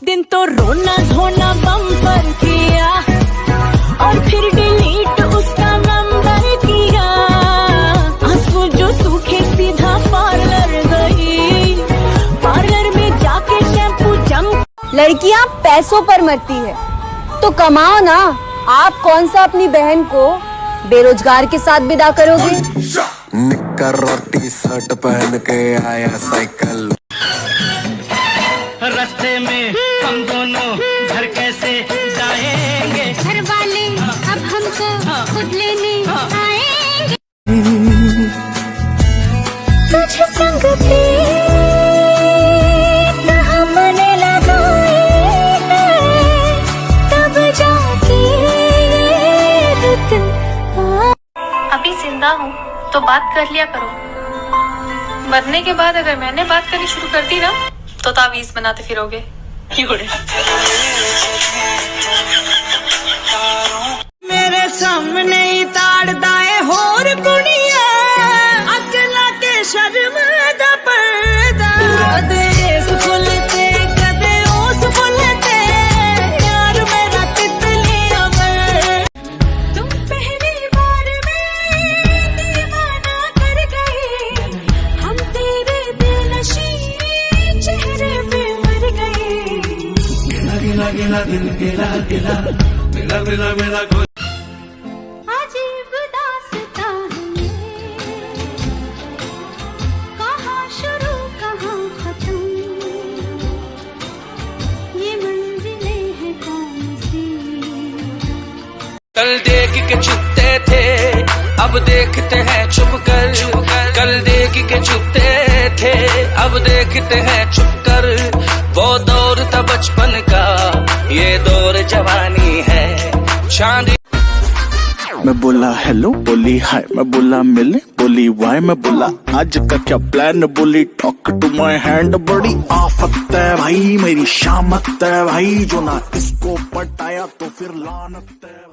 दिन तो रोना धोना बम्पर किया और फिर डिलीट उसका नंबर किया। आंसू जो सूखे सीधा पार्लर गई, पार्लर में जाके शैम्पू जम। लड़कियां पैसों पर मरती है तो कमाओ ना। आप कौन सा अपनी बहन को बेरोजगार के साथ विदा करोगे? निक्कर और टी शर्ट पहन के आया साइकिल। रास्ते में हम दोनों घर कैसे जाएंगे? घर वाले अब हमको खुद लेने आएंगे। तुझे संग पे हमने लगाए हैं, तब जाके रुत अभी जिंदा हूँ तो बात कर लिया करो। मरने के बाद अगर मैंने बात करनी शुरू कर दी ना तो तावीज बनाते फिरोगे। मेरे सामने ही ताड़दा है होर कुड़िया, अगला के शर्म दा पर्दा। कदे इस फुल ते कदे उस फुल ते, यार मेरा तितली अमर। तुम पहली बार में दीवाना कर गए, हम तेरे बेनशी चेहरे पे मर गए। गिला गिला गिला दिल गिला गिला मिला मिला मिला। अजीब दास्तां है, कहाँ शुरू कहाँ खत्म, ये मंजिलें हैं कौन सी? कल देख के छुपते थे अब देखते हैं छुप कर। कल देख के छुपते थे अब देखते हैं छुप कर। वो दौर था बचपन का, ये दौर जवानी है। चांदी मैं बोला हेलो, बोली हाय, मैं बोला मिले, बोली वाई, मैं बोला आज का क्या प्लान, बोली टॉक टू माय हैंड। बड़ी आफत है भाई मेरी शामत है भाई, जो ना इसको पटाया तो फिर लानत है।